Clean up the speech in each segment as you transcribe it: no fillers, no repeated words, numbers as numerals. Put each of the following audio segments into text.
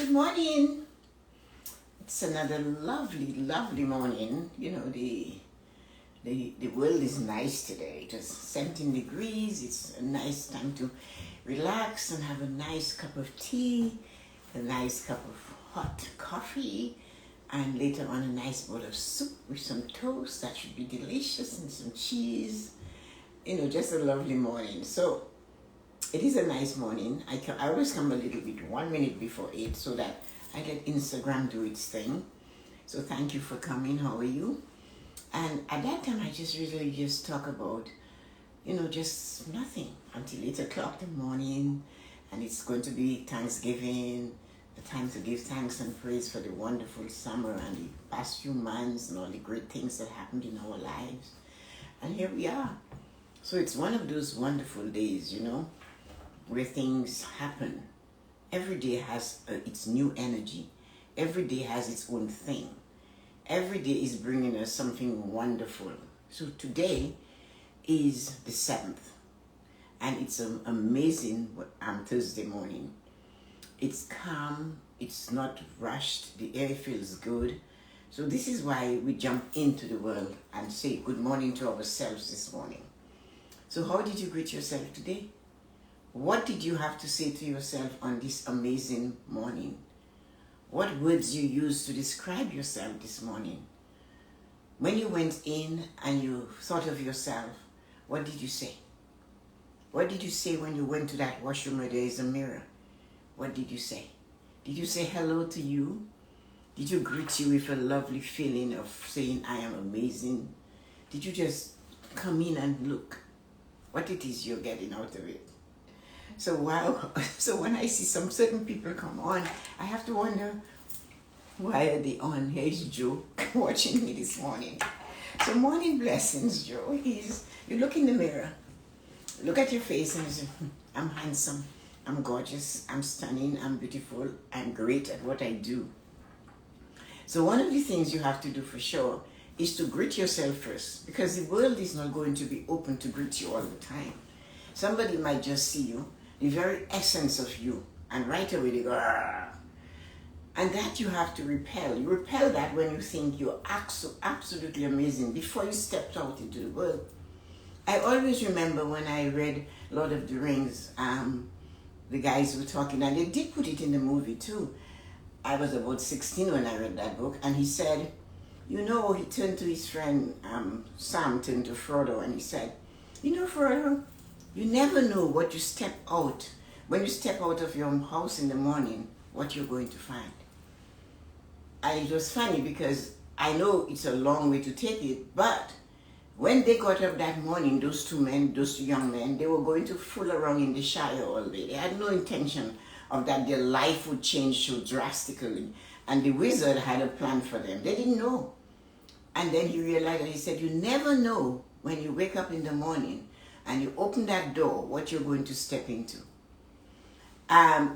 Good morning. It's another lovely, lovely morning. You know, the world is nice today. It was 17 degrees. It's a nice time to relax and have a nice cup of tea, a nice cup of hot coffee, and later on a nice bowl of soup with some toast. That should be delicious, and some cheese. You know, just a lovely morning. So it is a nice morning. I always come a little bit 1 minute before 8 so that I let Instagram do its thing. So thank you for coming. How are you? And at that time, I just really just talk about, you know, just nothing until 8 o'clock in the morning. And it's going to be Thanksgiving, the time to give thanks and praise for the wonderful summer and the past few months and all the great things that happened in our lives. And here we are. So it's one of those wonderful days, you know, where things happen. Every day has its new energy. Every day has its own thing. Every day is bringing us something wonderful. So today is the 7th, and it's an amazing Thursday morning. It's calm, it's not rushed, the air feels good. So this is why we jump into the world and say good morning to ourselves this morning. So how did you greet yourself today? What did you have to say to yourself on this amazing morning? What words you used to describe yourself this morning? When you went in and you thought of yourself, what did you say? What did you say when you went to that washroom where there is a mirror? What did you say? Did you say hello to you? Did you greet you with a lovely feeling of saying, I am amazing? Did you just come in and look what it is you're getting out of it? So when I see some certain people come on, I have to wonder, why are they on? Here's Joe watching me this morning. So morning blessings, Joe, is you look in the mirror, look at your face and you say, I'm handsome, I'm gorgeous, I'm stunning, I'm beautiful, I'm great at what I do. So one of the things you have to do for sure is to greet yourself first, because the world is not going to be open to greet you all the time. Somebody might just see you, the very essence of you, and right away they go, argh. And that you have to repel. You repel that when you think you're absolutely amazing before you stepped out into the world. I always remember when I read Lord of the Rings, the guys were talking, and they did put it in the movie too. I was about 16 when I read that book, and he said, you know, he turned to his friend, Sam turned to Frodo, and he said, you know, Frodo, you never know what you step out, when you step out of your house in the morning, what you're going to find. And it was funny because I know it's a long way to take it, but when they got up that morning, those two young men, they were going to fool around in the Shire all day. They had no intention of that their life would change so drastically. And the wizard had a plan for them. They didn't know. And then he realized, and he said, you never know when you wake up in the morning and you open that door, what you're going to step into.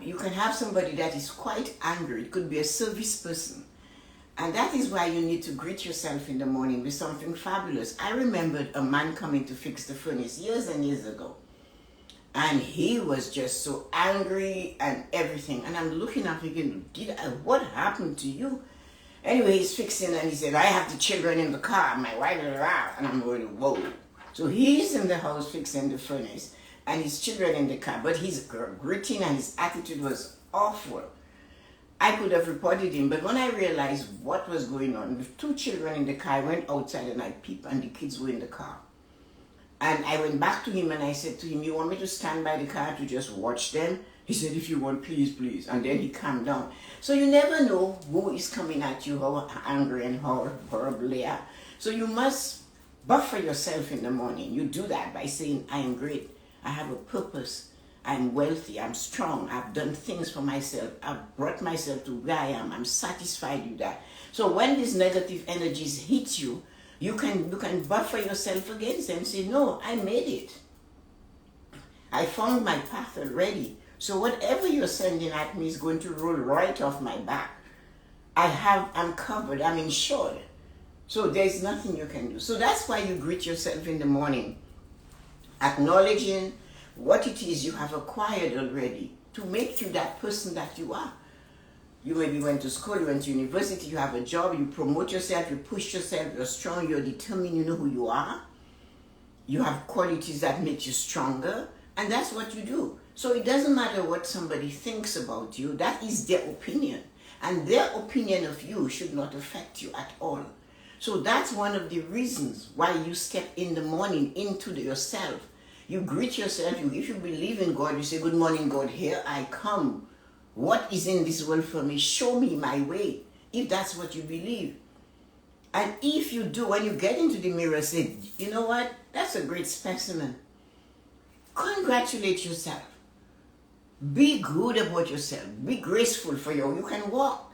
You can have somebody that is quite angry. It could be a service person. And that is why you need to greet yourself in the morning with something fabulous. I remembered a man coming to fix the furnace years and years ago. And he was just so angry and everything. And I'm looking at him thinking, what happened to you? Anyway, he's fixing and he said, I have the children in the car, my wife is around. And I'm going, whoa. So he's in the house fixing the furnace and his children in the car, but his greeting and his attitude was awful. I could have reported him, but when I realized what was going on, with 2 children in the car, I went outside and I peeped and the kids were in the car. And I went back to him and I said to him, you want me to stand by the car to just watch them? He said, if you want, please, please. And then he calmed down. So you never know who is coming at you, how angry and how horrible they are. So you must buffer yourself in the morning. You do that by saying, I am great. I have a purpose. I'm wealthy. I'm strong. I've done things for myself. I've brought myself to where I am. I'm satisfied with that. So when these negative energies hit you, you can buffer yourself against them and say, no, I made it. I found my path already. So whatever you're sending at me is going to roll right off my back. I'm covered. I'm insured. So there's nothing you can do. So that's why you greet yourself in the morning, acknowledging what it is you have acquired already to make you that person that you are. You maybe went to school, you went to university, you have a job, you promote yourself, you push yourself, you're strong, you're determined, you know who you are. You have qualities that make you stronger, and that's what you do. So it doesn't matter what somebody thinks about you, that is their opinion. And their opinion of you should not affect you at all. So that's one of the reasons why you step in the morning into yourself. You greet yourself. If you believe in God, you say, good morning, God, here I come. What is in this world for me? Show me my way, if that's what you believe. And if you do, when you get into the mirror, say, you know what? That's a great specimen. Congratulate yourself. Be good about yourself. Be graceful for you. You can walk.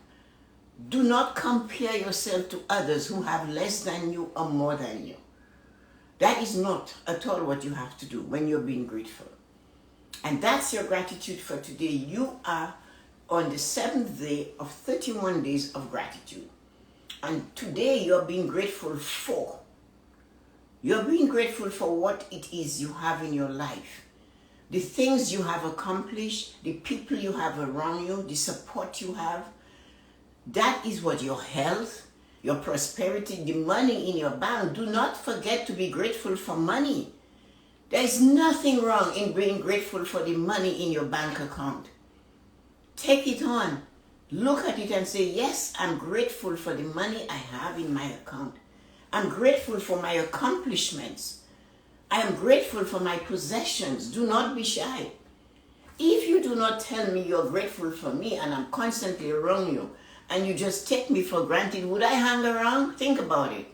Do not compare yourself to others who have less than you or more than you. That is not at all what you have to do when you're being grateful. And that's your gratitude for today. You are on the 7th day of 31 days of gratitude. And today you're being grateful for. You're being grateful for what it is you have in your life. The things you have accomplished, the people you have around you, the support you have. That is what your health, your prosperity, the money in your bank. Do not forget to be grateful for money. There is nothing wrong in being grateful for the money in your bank account. Take it on. Look at it and say, yes, I'm grateful for the money I have in my account. I'm grateful for my accomplishments. I am grateful for my possessions. Do not be shy. If you do not tell me you're grateful for me and I'm constantly around you and you just take me for granted, would I hang around? Think about it.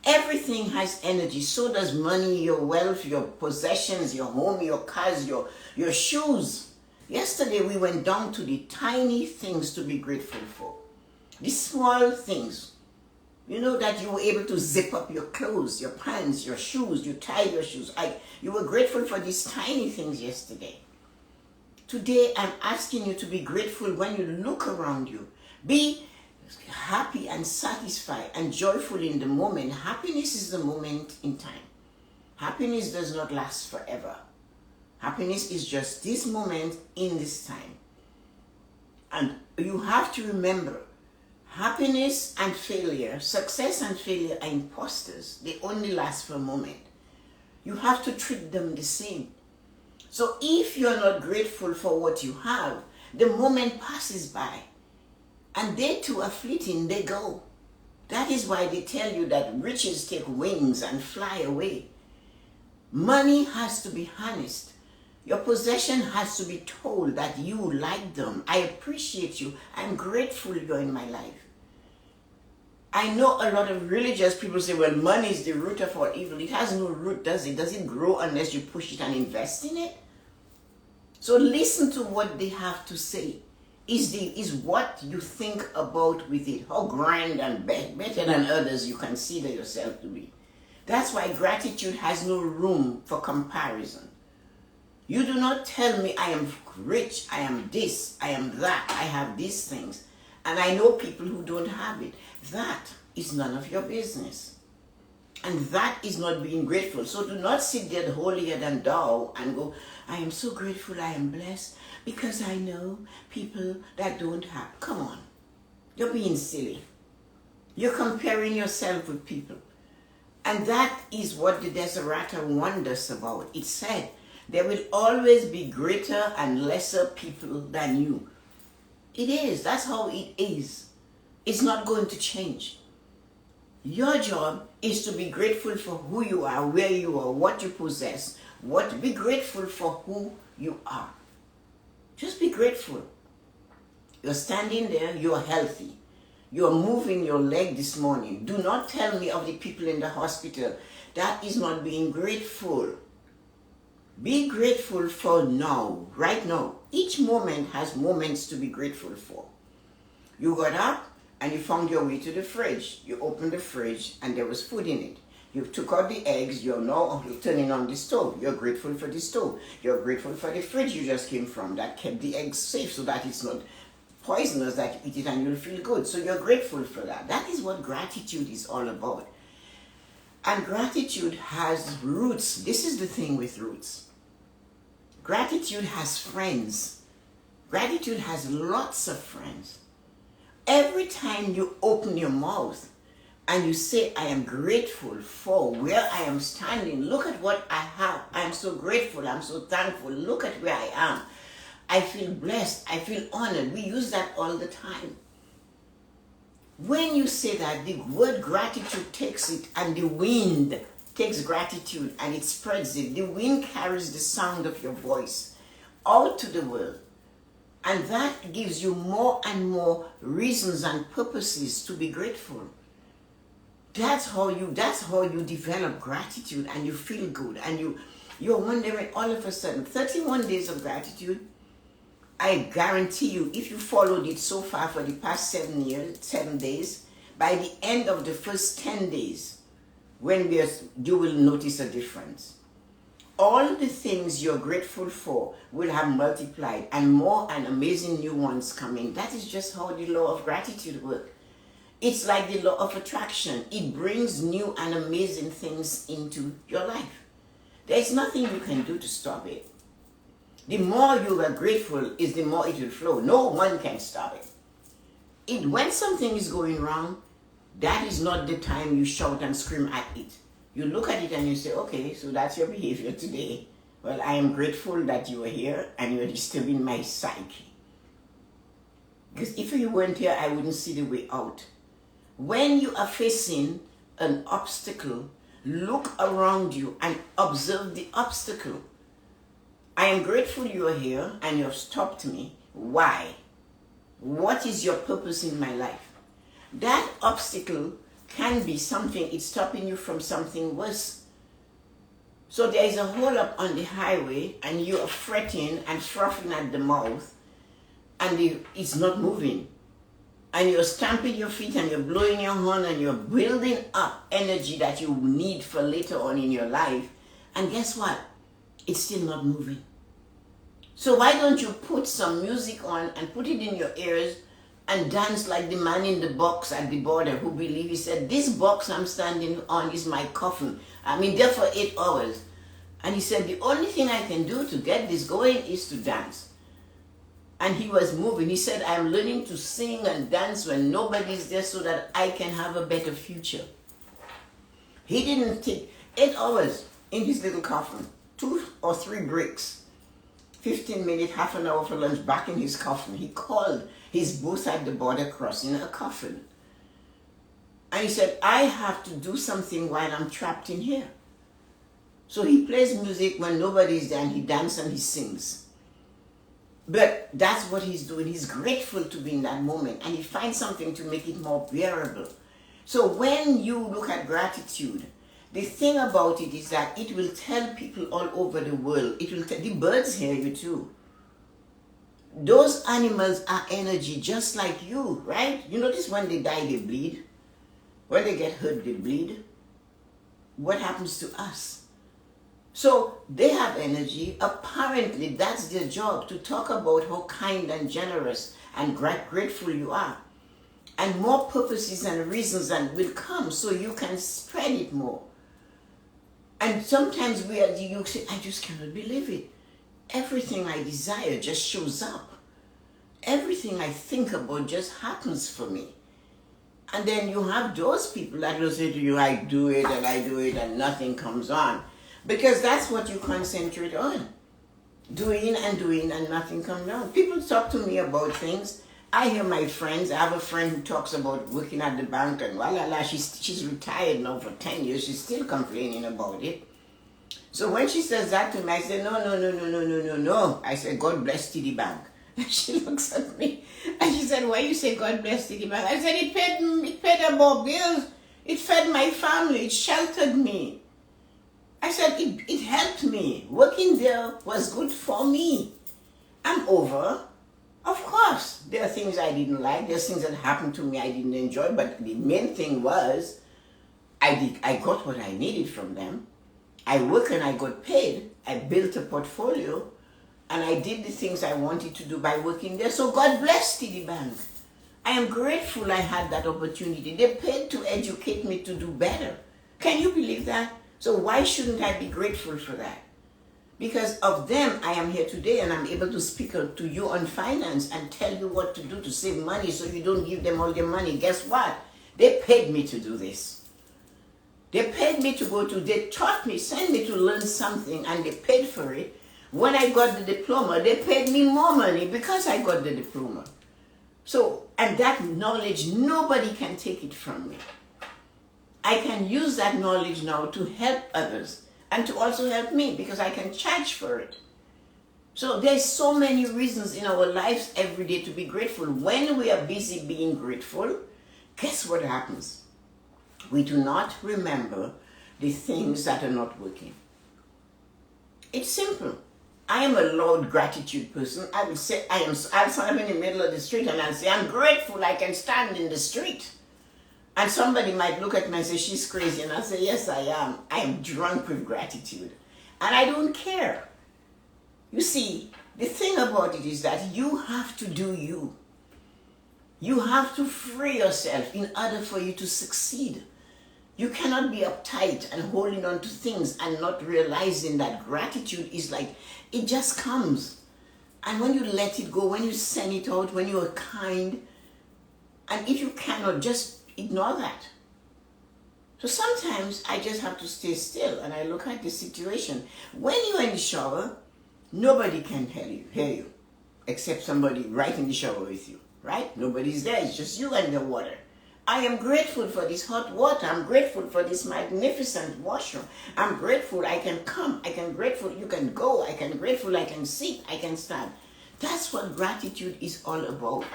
Everything has energy. So does money, your wealth, your possessions, your home, your cars, your shoes. Yesterday we went down to the tiny things to be grateful for. The small things. You know that you were able to zip up your clothes, your pants, your shoes, you tied your shoes. You were grateful for these tiny things yesterday. Today I'm asking you to be grateful when you look around you. Be happy and satisfied and joyful in the moment. Happiness is the moment in time. Happiness does not last forever. Happiness is just this moment in this time. And you have to remember, happiness and failure, success and failure are imposters. They only last for a moment. You have to treat them the same. So if you're not grateful for what you have, the moment passes by. And they too are fleeting, they go. That is why they tell you that riches take wings and fly away. Money has to be harnessed. Your possession has to be told that you like them. I appreciate you. I'm grateful you're in my life. I know a lot of religious people say, well, money is the root of all evil. It has no root, does it? Does it grow unless you push it and invest in it? So listen to what they have to say. Is what you think about with it. How grand and better than others you consider yourself to be. That's why gratitude has no room for comparison. You do not tell me I am rich, I am this, I am that, I have these things. And I know people who don't have it. That is none of your business. And that is not being grateful. So do not sit there holier than thou and go, I am so grateful, I am blessed, because I know people that don't have. Come on. You're being silly. You're comparing yourself with people. And that is what the Desirata warned us about. It said, there will always be greater and lesser people than you. It is. That's how it is. It's not going to change. Your job is to be grateful for who you are, where you are, what you possess. Be grateful for who you are. Just be grateful. You're standing there, you're healthy. You're moving your leg this morning. Do not tell me of the people in the hospital. That is not being grateful. Be grateful for now, right now. Each moment has moments to be grateful for. You got up and you found your way to the fridge. You opened the fridge and there was food in it. You took out the eggs. You're now turning on the stove. You're grateful for the stove. You're grateful for the fridge you just came from that kept the eggs safe so that it's not poisonous, that you eat it and you'll feel good. So you're grateful for that. That is what gratitude is all about. And gratitude has roots. This is the thing with roots. Gratitude has friends. Gratitude has lots of friends. Every time you open your mouth and you say, I am grateful for where I am standing, look at what I have. I am so grateful. I'm so thankful. Look at where I am. I feel blessed. I feel honored. We use that all the time. When you say that, the word gratitude takes it, and the wind takes gratitude and it spreads it. The wind carries the sound of your voice out to the world. And that gives you more and more reasons and purposes to be grateful. That's how you develop gratitude, and you feel good, and you're wondering all of a sudden, 31 days of gratitude. I guarantee you, if you followed it so far for the past 7 days, by the end of the first 10 days, you will notice a difference. All the things you're grateful for will have multiplied, and more and amazing new ones coming. That is just how the law of gratitude works. It's like the law of attraction. It brings new and amazing things into your life. There's nothing you can do to stop it. The more you are grateful is the more it will flow. No one can stop it. When something is going wrong, that is not the time you shout and scream at it. You look at it and you say, okay, so that's your behavior today. Well, I am grateful that you are here and you are disturbing my psyche. Because if you weren't here, I wouldn't see the way out. When you are facing an obstacle, look around you and observe the obstacle. I am grateful you are here and you have stopped me. Why? What is your purpose in my life? That obstacle can be something, it's stopping you from something worse. So there is a hole up on the highway and you are fretting and frothing at the mouth, and it's not moving. And you're stamping your feet and you're blowing your horn and you're building up energy that you need for later on in your life. And guess what? It's still not moving. So why don't you put some music on and put it in your ears and dance like the man in the box at the border who believed, he said, this box I'm standing on is my coffin. I'm in there for 8 hours. And he said, the only thing I can do to get this going is to dance. And he was moving. He said, I'm learning to sing and dance when nobody's there so that I can have a better future. He didn't take 8 hours in his little coffin, 2 or 3 breaks, 15 minutes, half an hour for lunch, back in his coffin. He called his booth at the border crossing a coffin. And he said, I have to do something while I'm trapped in here. So he plays music when nobody's there and he dances and he sings. But that's what he's doing. He's grateful to be in that moment and he finds something to make it more bearable. So when you look at gratitude, the thing about it is that it will tell people all over the world. It will the birds hear you too. Those animals are energy just like you, right? You notice when they die, they bleed. When they get hurt, they bleed. What happens to us? So they have energy. Apparently, that's their job, to talk about how kind and generous and grateful you are. And more purposes and reasons will come so you can spread it more. And sometimes you say, I just cannot believe it. Everything I desire just shows up. Everything I think about just happens for me. And then you have those people that will say to you, I do it and nothing comes on. Because that's what you concentrate on. Doing and nothing comes on. People talk to me about things. I hear my friends. I have a friend who talks about working at the bank and she's retired now for 10 years. She's still complaining about it. So when she says that to me, I say, no. I said, God bless TD Bank. And she looks at me and she said, why you say God bless TD Bank? I said, it paid about bills. It fed my family. It sheltered me. I said, it helped me. Working there was good for me. I'm over. Of course, there are things I didn't like. There's things that happened to me I didn't enjoy. But the main thing was, I got what I needed from them. I worked and I got paid. I built a portfolio. And I did the things I wanted to do by working there. So God bless TD Bank. I am grateful I had that opportunity. They paid to educate me to do better. Can you believe that? So why shouldn't I be grateful for that? Because of them, I am here today and I'm able to speak to you on finance and tell you what to do to save money so you don't give them all your money. Guess what? They paid me to do this. They paid me to they taught me, sent me to learn something, and they paid for it. When I got the diploma, they paid me more money because I got the diploma. So, and that knowledge, nobody can take it from me. I can use that knowledge now to help others and to also help me because I can charge for it. So there's so many reasons in our lives every day to be grateful. When we are busy being grateful, guess what happens? We do not remember the things that are not working. It's simple. I am a loud gratitude person. I will say, I'll stand in the middle of the street and I'll say, I'm grateful I can stand in the street. And somebody might look at me and say, she's crazy. And I'll say, yes, I am. I am drunk with gratitude. And I don't care. You see, the thing about it is that you have to do you. You have to free yourself in order for you to succeed. You cannot be uptight and holding on to things and not realizing that gratitude is like, it just comes. And when you let it go, when you send it out, when you are kind, and if you cannot, just ignore that. So sometimes I just have to stay still and I look at the situation. When you're in the shower, nobody can hear you, except somebody right in the shower with you, right? Nobody's there, it's just you and the water. I am grateful for this hot water. I'm grateful for this magnificent washroom. I'm grateful I can come. Grateful you can go. Grateful I can sit. I can stand. That's what gratitude is all about.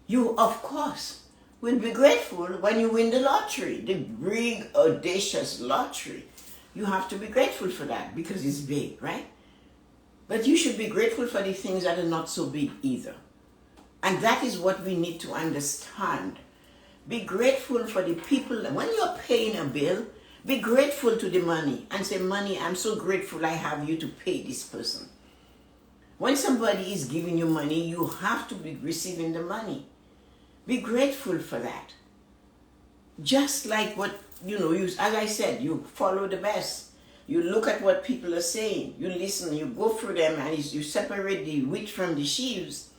You, of course, will be grateful when you win the lottery, the big, audacious lottery. You have to be grateful for that because it's big, right? But you should be grateful for the things that are not so big either. And that is what we need to understand. Be grateful for the people. When you're paying a bill, be grateful to the money and say, money, I'm so grateful I have you to pay this person. When somebody is giving you money, you have to be receiving the money. Be grateful for that. Just like what, as I said, you follow the best. You look at what people are saying. You listen, you go through them and you separate the wheat from the sheaves.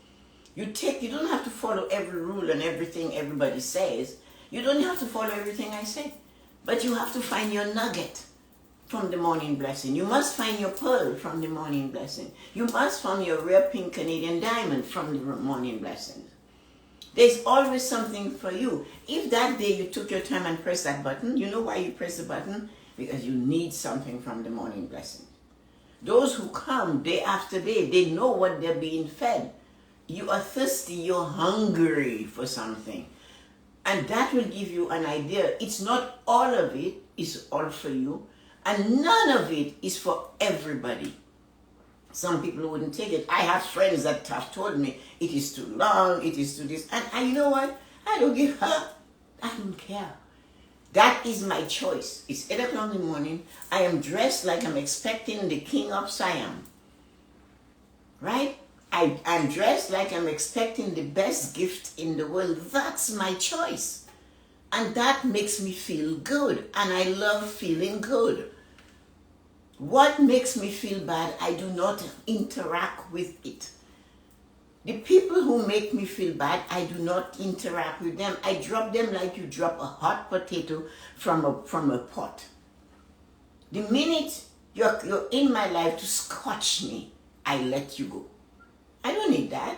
You don't have to follow every rule and everything everybody says. You don't have to follow everything I say. But you have to find your nugget from the morning blessing. You must find your pearl from the morning blessing. You must find your rare pink Canadian diamond from the morning blessing. There's always something for you. If that day you took your time and pressed that button, you know why you press the button? Because you need something from the morning blessing. Those who come day after day, they know what they're being fed. You are thirsty, you're hungry for something. And that will give you an idea. It's not all of it is all for you. And none of it is for everybody. Some people wouldn't take it. I have friends that have told me, it is too long, it is too this. And you know what? I don't give her. I don't care. That is my choice. It's 8 o'clock in the morning. I am dressed like I'm expecting the king of Siam. Right? I'm dressed like I'm expecting the best gift in the world. That's my choice. And that makes me feel good. And I love feeling good. What makes me feel bad, I do not interact with it. The people who make me feel bad, I do not interact with them. I drop them like you drop a hot potato from a pot. The minute you're in my life to scorch me, I let you go. I don't need that.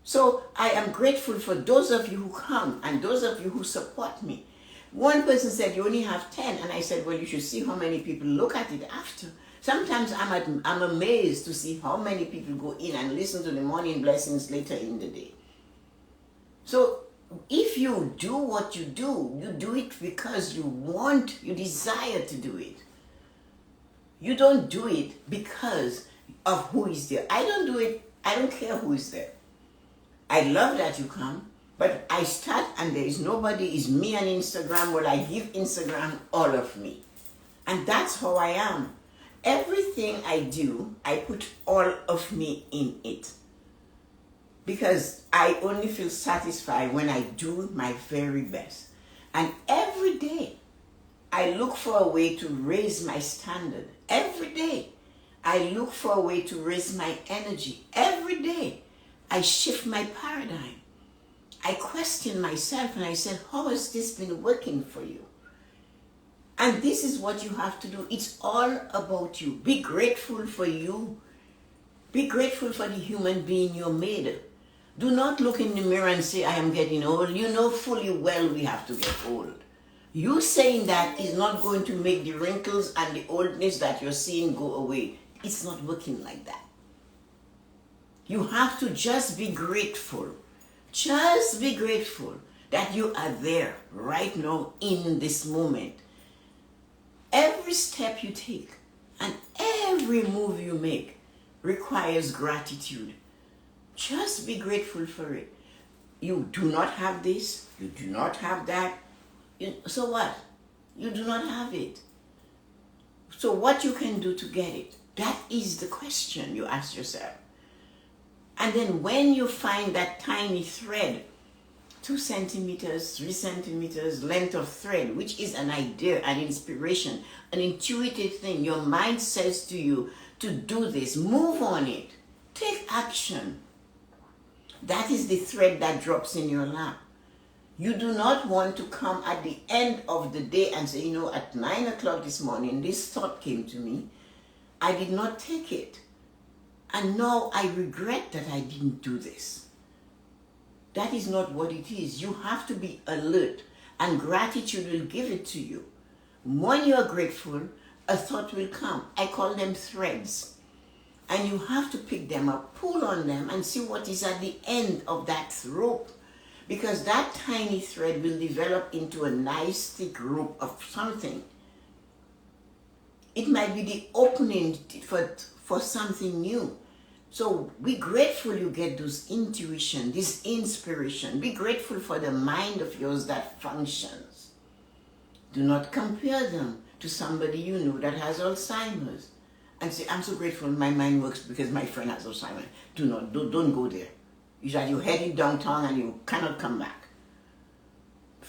So I am grateful for those of you who come and those of you who support me. One person said, you only have 10. And I said, well, you should see how many people look at it after. Sometimes I'm amazed to see how many people go in and listen to the morning blessings later in the day. So if you do what you do it because you desire to do it. You don't do it because of who is there. I don't do it. I don't care who is there. I love that you come, but I start and there is nobody, it's me on Instagram. Well, I give Instagram all of me. And that's how I am. Everything I do, I put all of me in it. Because I only feel satisfied when I do my very best. And every day, I look for a way to raise my standard. Every day. I look for a way to raise my energy. Every day, I shift my paradigm. I question myself and I said, how has this been working for you? And this is what you have to do. It's all about you. Be grateful for you. Be grateful for the human being you're made. Do not look in the mirror and say, I am getting old. You know fully well we have to get old. You saying that is not going to make the wrinkles and the oldness that you're seeing go away. It's not working like that. You have to just be grateful. Just be grateful that you are there right now in this moment. Every step you take and every move you make requires gratitude. Just be grateful for it. You do not have this, you do not have that. So what? You do not have it. So what you can do to get it? That is the question you ask yourself. And then when you find that tiny thread, 2 centimeters, 3 centimeters length of thread, which is an idea, an inspiration, an intuitive thing, your mind says to you to do this, move on it, take action. That is the thread that drops in your lap. You do not want to come at the end of the day and say, at 9 o'clock this morning, this thought came to me. I did not take it. And now I regret that I didn't do this. That is not what it is. You have to be alert, and gratitude will give it to you. When you are grateful, a thought will come. I call them threads. And you have to pick them up, pull on them, and see what is at the end of that rope. Because that tiny thread will develop into a nice thick rope of something. It might be the opening for something new. So be grateful you get those intuition, this inspiration. Be grateful for the mind of yours that functions. Do not compare them to somebody you know that has Alzheimer's. And say, I'm so grateful my mind works because my friend has Alzheimer's. Don't go there. You're heading downtown and you cannot come back.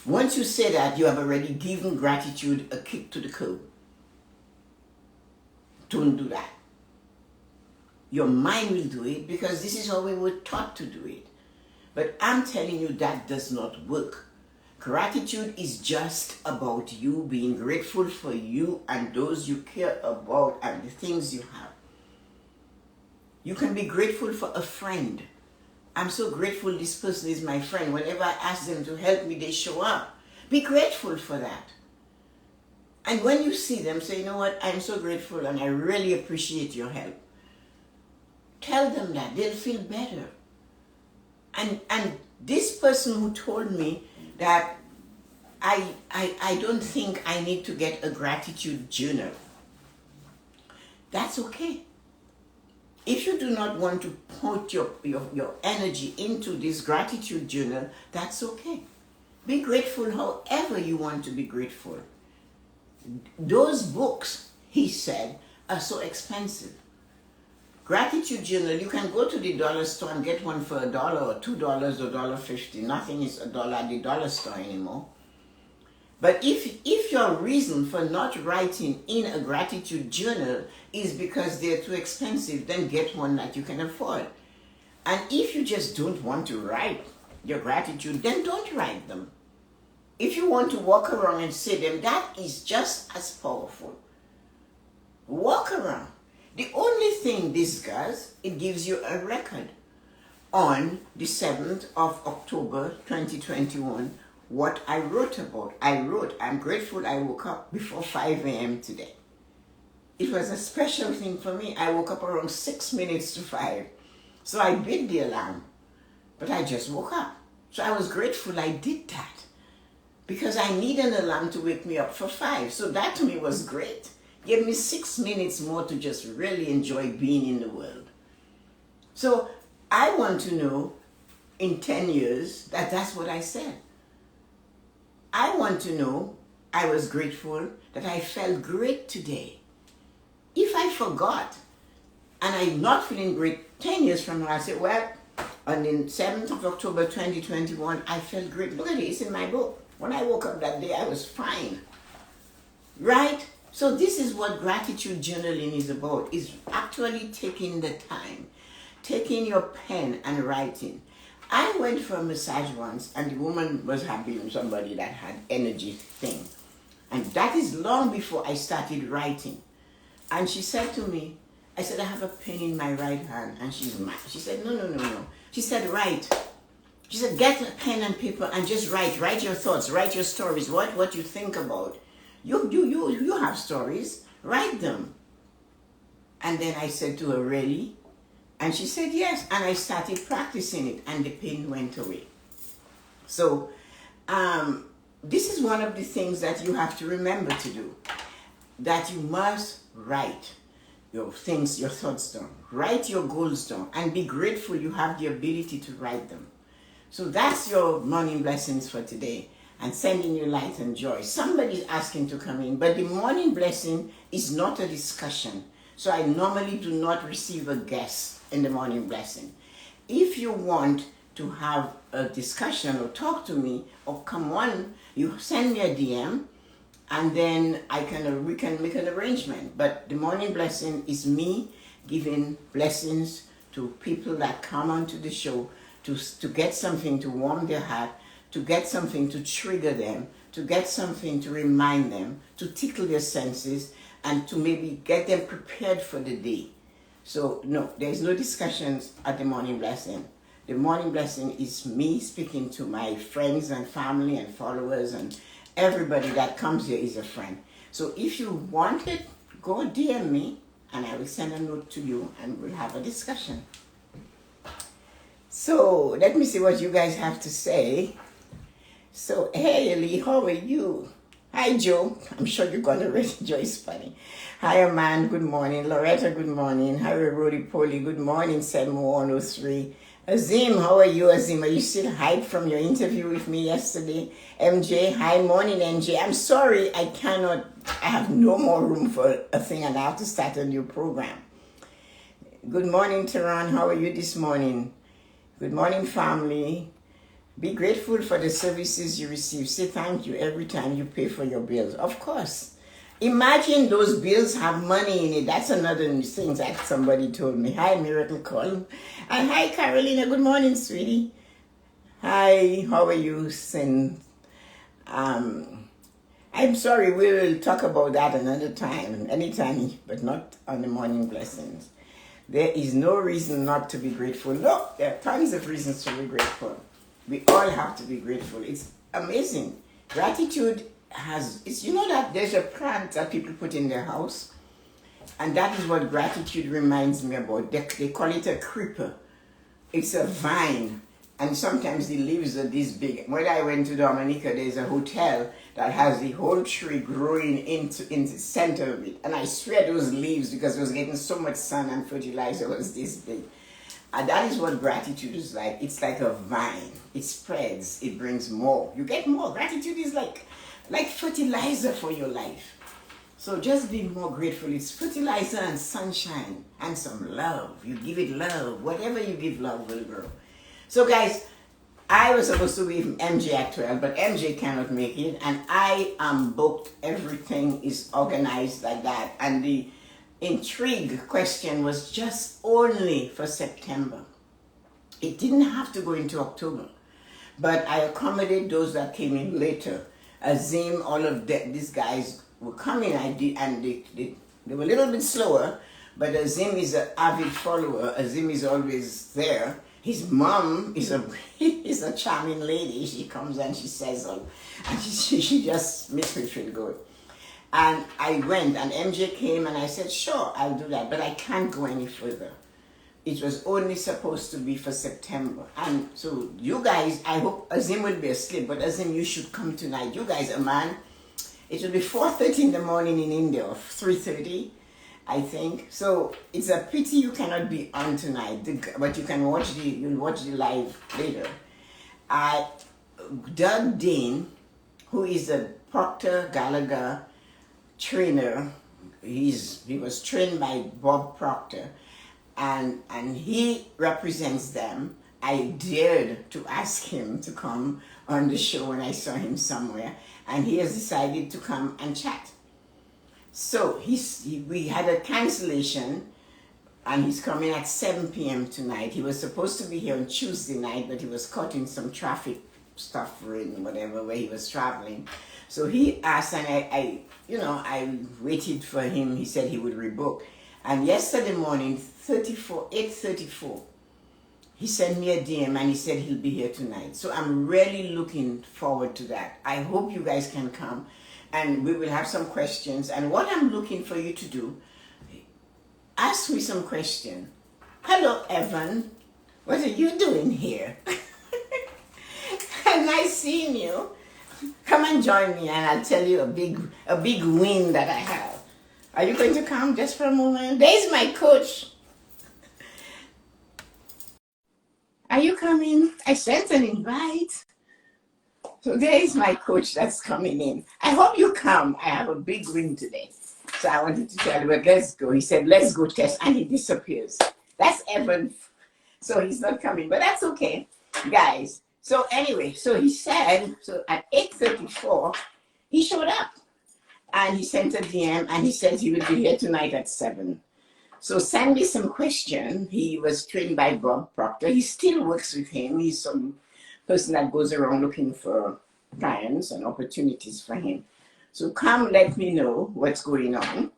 Once you say that, you have already given gratitude a kick to the curb. Don't do that. Your mind will do it because this is how we were taught to do it. But I'm telling you that does not work. Gratitude is just about you being grateful for you and those you care about and the things you have. You can be grateful for a friend. I'm so grateful this person is my friend. Whenever I ask them to help me, they show up. Be grateful for that. And when you see them, say, you know what, I'm so grateful and I really appreciate your help. Tell them that. They'll feel better. And this person who told me that I don't think I need to get a gratitude journal. That's okay. If you do not want to put your energy into this gratitude journal, that's okay. Be grateful however you want to be grateful. Those books, he said, are so expensive. Gratitude journal, you can go to the dollar store and get one for $1 or $2 or $1.50. Nothing is $1 at the dollar store anymore. But if your reason for not writing in a gratitude journal is because they're too expensive, then get one that you can afford. And if you just don't want to write your gratitude, then don't write them. If you want to walk around and say them, that is just as powerful. Walk around. The only thing this does, it gives you a record. On the 7th of October 2021, what I wrote about. I'm grateful I woke up before 5 a.m. today. It was a special thing for me. I woke up around 6 minutes to 5. So I beat the alarm, but I just woke up. So I was grateful I did that because I need an alarm to wake me up for 5. So that to me was great. Gave me 6 minutes more to just really enjoy being in the world. So I want to know in 10 years that that's what I said. I want to know I was grateful that I felt great today. If I forgot and I'm not feeling great 10 years from now, I say, well, on the 7th of October 2021, I felt great. Look at it, it's in my book. When I woke up that day, I was fine. Right? So this is what gratitude journaling is about, is actually taking the time, taking your pen and writing. I went for a massage once and the woman was happy with somebody that had energy thing. And that is long before I started writing. And she said to me, I said, I have a pen in my right hand. And she's mad. She said, no. She said, write. She said, get a pen and paper and just write. Write your thoughts, write your stories, what you think about. You have stories, write them. And then I said to her, really? And she said, yes. And I started practicing it and the pain went away. So this is one of the things that you have to remember to do, that you must write your things, your thoughts down. Write your goals down and be grateful you have the ability to write them. So that's your morning blessings for today, and sending you light and joy. Somebody's asking to come in, but the morning blessing is not a discussion. So I normally do not receive a guest in the morning blessing. If you want to have a discussion or talk to me or come on, you send me a DM and then we can make an arrangement. But the morning blessing is me giving blessings to people that come onto the show to get something to warm their heart, to get something to trigger them, to get something to remind them, to tickle their senses, and to maybe get them prepared for the day. So no, there's no discussions at the morning blessing. The morning blessing is me speaking to my friends and family and followers, and everybody that comes here is a friend. So if you want it, go DM me and I will send a note to you and we'll have a discussion. So let me see what you guys have to say. So, hey Ellie, how are you? Hi Joe, I'm sure you're gonna read Joe is funny. Hi Aman, good morning. Loretta, good morning. Hi Rody Poli, good morning. Senmo103. Azim, how are you Azim? Are you still hyped from your interview with me yesterday? MJ, hi morning MJ. I'm sorry, I have no more room for a thing and I have to start a new program. Good morning Tehran, how are you this morning? Good morning family. Be grateful for the services you receive. Say thank you every time you pay for your bills. Of course. Imagine those bills have money in it. That's another thing that somebody told me. Hi, Miracle Call. And hi, Carolina. Good morning, sweetie. Hi, how are you? I'm sorry, we will talk about that another time, anytime, but not on the morning blessings. There is no reason not to be grateful. Look, there are tons of reasons to be grateful. We all have to be grateful. It's amazing. Gratitude you know that there's a plant that people put in their house, and that is what gratitude reminds me about. They call it a creeper. It's a vine, and sometimes the leaves are this big. When I went to Dominica, there's a hotel that has the whole tree growing in the center of it, and I swear those leaves, because it was getting so much sun and fertilizer, was this big. And that is what gratitude is like. It's like a vine. It spreads. It brings more. You get more. Gratitude is like fertilizer for your life. So just be more grateful. It's fertilizer and sunshine and some love. You give it love. Whatever you give love will grow. So guys, I was supposed to be with MJ at 12, but MJ cannot make it. And I am booked. Everything is organized like that. And the intrigue question was just only for September. It didn't have to go into October. But I accommodate those that came in later. Azim, all of these guys were coming, and they were a little bit slower, but Azim is an avid follower. Azim is always there. His mom is a charming lady. She comes and she says all, and she just makes me feel good. And I went, and MJ came, and I said, sure, I'll do that, but I can't go any further. It was only supposed to be for September. And so you guys, I hope Azim will be asleep, but Azim, you should come tonight. You guys, Aman, it will be 4:30 in the morning in India, or 3:30, I think. So it's a pity you cannot be on tonight, but you'll watch the live later. Doug Dean, who is a Proctor Gallagher trainer, he was trained by Bob Proctor, and he represents them. I dared to ask him to come on the show when I saw him somewhere, and he has decided to come and chat. So we had a cancellation, and he's coming at 7 p.m. tonight. He was supposed to be here on Tuesday night, but he was caught in some traffic stuff in whatever where he was traveling. So he asked, and I waited for him. He said he would rebook. And yesterday morning, 8:34, he sent me a DM and he said he'll be here tonight. So I'm really looking forward to that. I hope you guys can come, and we will have some questions. And what I'm looking for you to do, ask me some question. Hello, Evan. What are you doing here? Nice seeing you. Come and join me, and I'll tell you a big win that I have. Are you going to come just for a moment? There's my coach. Are you coming? I sent an invite. So there is my coach that's coming in. I hope you come. I have a big win today. So I wanted to tell you, but let's go. He said, let's go, Tess, and he disappears. That's Evan. So he's not coming, but that's okay, guys. So anyway, so he said, so at 8:34, he showed up, and he sent a DM, and he says he will be here tonight at 7. So send me some question. He was trained by Bob Proctor. He still works with him. He's some person that goes around looking for clients and opportunities for him. So come, let me know what's going on.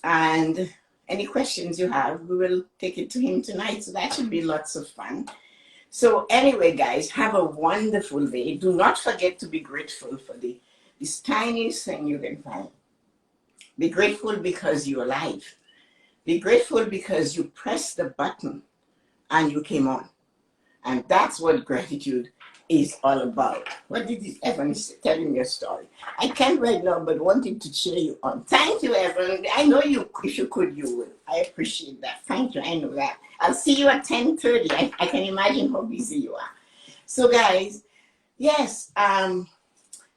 And any questions you have, we will take it to him tonight. So that should be lots of fun. So anyway, guys, have a wonderful day. Do not forget to be grateful for this tiniest thing you can find. Be grateful because you're alive. Be grateful because you pressed the button and you came on. And that's what gratitude is all about. What did this Evan tell me a story? I can't right now, but wanted to cheer you on. Thank you, Evan. I know you, if you could, you would. I appreciate that. Thank you. I know that. I'll see you at 10:30. I can imagine how busy you are. So, guys, yes, and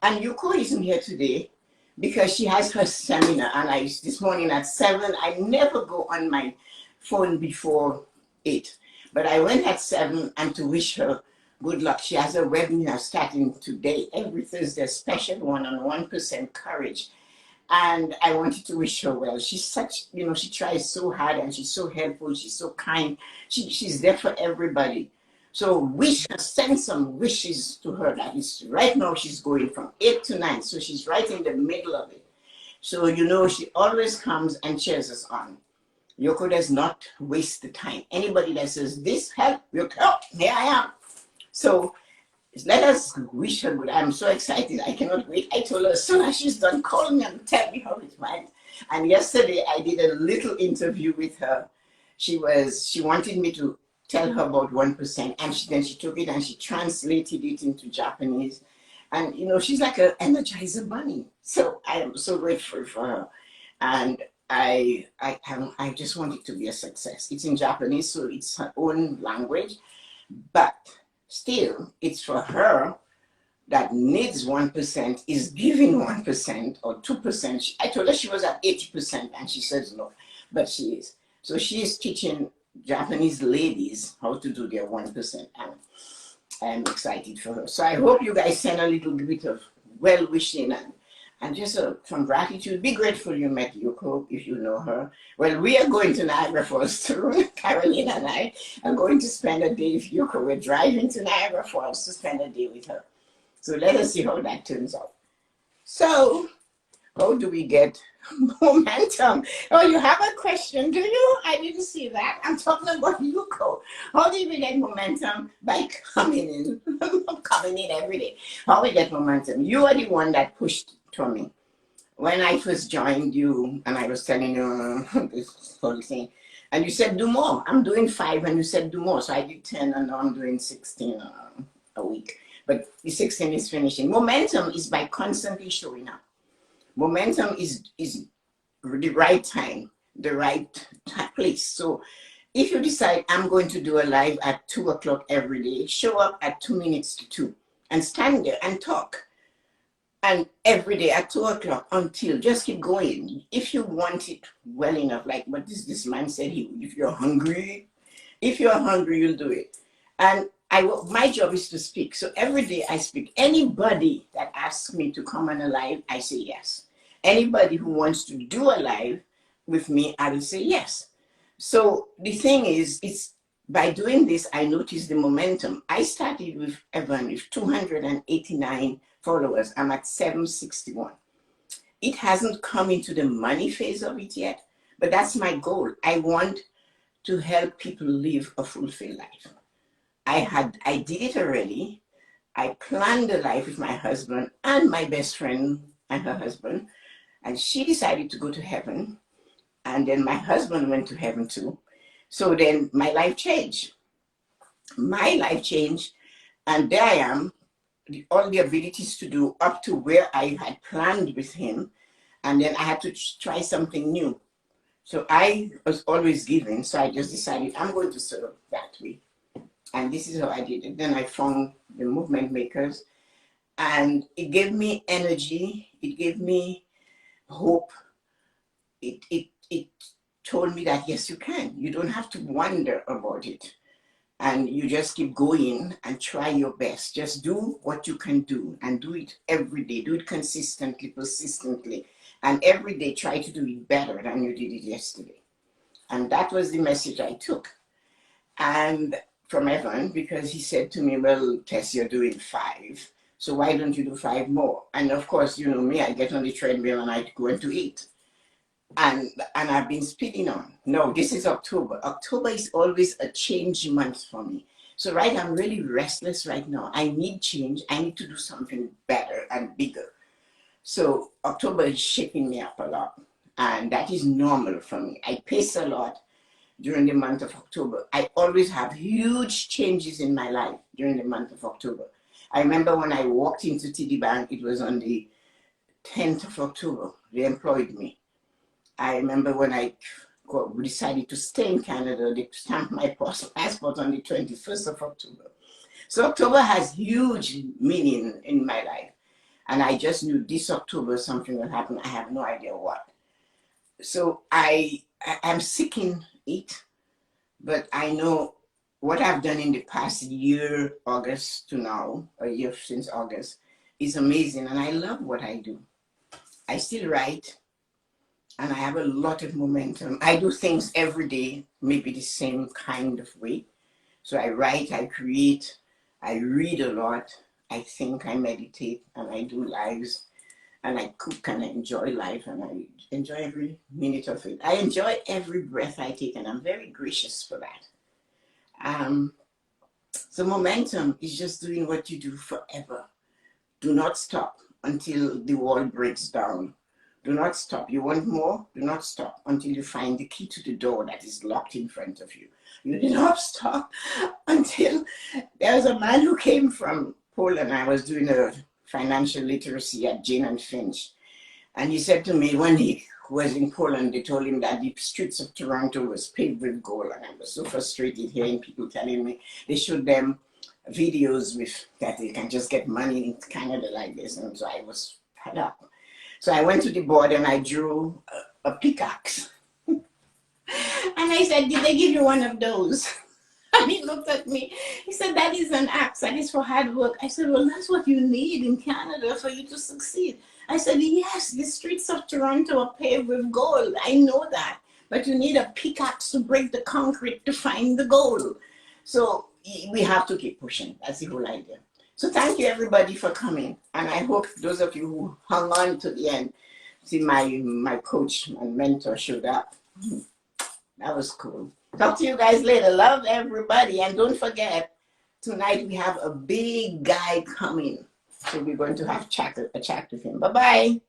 Yuko isn't here today because she has her seminar. And this morning at 7, I never go on my phone before 8. But I went at 7 and to wish her good luck. She has a webinar starting today, every Thursday, a special one on 1% courage. And I wanted to wish her well. She's such, she tries so hard and she's so helpful. She's so kind. She's there for everybody. So wish her, send some wishes to her. That is, right now she's going from 8 to 9. So she's right in the middle of it. So, she always comes and cheers us on. Yoko does not waste the time. Anybody that says, this help, here I am. So let us wish her good. I'm so excited. I cannot wait. I told her as soon as she's done, call me and tell me how it went. And yesterday I did a little interview with her. She wanted me to tell her about 1%. And then she took it and she translated it into Japanese. And, she's like an energizer bunny. So I am so grateful for her. And I just want it to be a success. It's in Japanese, so it's her own language. But still, it's for her that needs 1%, is giving 1% or 2%. I told her she was at 80%, and she says no, but she is. So she is teaching Japanese ladies how to do their 1%, and I'm excited for her. So I hope you guys send a little bit of well-wishing and just from gratitude. Be grateful you met Yoko, if you know her. Well, we are going to Niagara Falls too. Caroline and I are going to spend a day with Yoko. We're driving to Niagara Falls to spend a day with her. So let us see how that turns out. So, how do we get momentum? Oh, you have a question, do you? I didn't see that. I'm talking about Yoko. How do we get momentum? By coming in. Coming in every day. How we get momentum? You are the one that pushed for me. When I first joined you and I was telling you this whole thing, and you said, do more. I'm doing 5, and you said, do more. So I did 10, and now I'm doing 16 a week. But the 16 is finishing. Momentum is by constantly showing up. Momentum is the right time, the right place. So if you decide I'm going to do a live at 2 o'clock every day, show up at 2 minutes to 2 and stand there and talk. And every day at 2 o'clock until, just keep going. If you want it well enough, like what this man said, if you're hungry, you'll do it. And my job is to speak. So every day I speak. Anybody that asks me to come on a live, I say yes. Anybody who wants to do a live with me, I will say yes. So the thing is, it's by doing this, I noticed the momentum. I started with Evan with 289 followers. I'm at 761. It hasn't come into the money phase of it yet, but that's my goal. I want to help people live a fulfilled life. I did it already. I planned a life with my husband and my best friend and her husband, and she decided to go to heaven, and then my husband went to heaven too. So then my life changed. My life changed, and there I am, all the abilities to do up to where I had planned with him, and then I had to try something new. So I was always giving, so I just decided I'm going to serve that way. And this is how I did it. Then I found the movement makers, and it gave me energy, it gave me hope. It told me that yes, you can. You don't have to wonder about it. And you just keep going and try your best. Just do what you can do and do it every day. Do it consistently, persistently. And every day try to do it better than you did it yesterday. And that was the message I took. And from Evan, because he said to me, well, Tess, you're doing 5. So why don't you do 5 more? And of course, you know me, I get on the treadmill and I go into eat. And I've been speeding on. No, this is October. October is always a change month for me. So I'm really restless right now. I need change. I need to do something better and bigger. So October is shaking me up a lot. And that is normal for me. I pace a lot during the month of October. I always have huge changes in my life during the month of October. I remember when I walked into TD Bank, it was on the 10th of October. They employed me. I remember when I decided to stay in Canada, they stamped my passport on the 21st of October. So October has huge meaning in my life. And I just knew this October something will happen. I have no idea what. So I'm seeking it, but I know what I've done in the past year, August to now, a year since August, is amazing. And I love what I do. I still write, and I have a lot of momentum. I do things every day, maybe the same kind of way. So I write, I create, I read a lot, I think, I meditate, and I do lives, and I cook, and I enjoy life, and I enjoy every minute of it. I enjoy every breath I take, and I'm very gracious for that. So momentum is just doing what you do forever. Do not stop until the wall breaks down. Do not stop. You want more? Do not stop until you find the key to the door that is locked in front of you. You do not stop until there was a man who came from Poland. I was doing a financial literacy at Jane and Finch. And he said to me, when he was in Poland, they told him that the streets of Toronto was paved with gold. And I was so frustrated hearing people telling me they showed them videos with that they can just get money in Canada like this. And so I was fed up. So I went to the board and I drew a pickaxe. And I said, did they give you one of those? And he looked at me. He said, that is an axe. That is for hard work. I said, well, that's what you need in Canada for you to succeed. I said, yes, the streets of Toronto are paved with gold. I know that. But you need a pickaxe to break the concrete to find the gold. So we have to keep pushing. That's the whole idea. So thank you, everybody, for coming. And I hope those of you who hung on to the end, see my coach and mentor showed up. That was cool. Talk to you guys later. Love everybody. And don't forget, tonight we have a big guy coming. So we're going to have a chat with him. Bye-bye.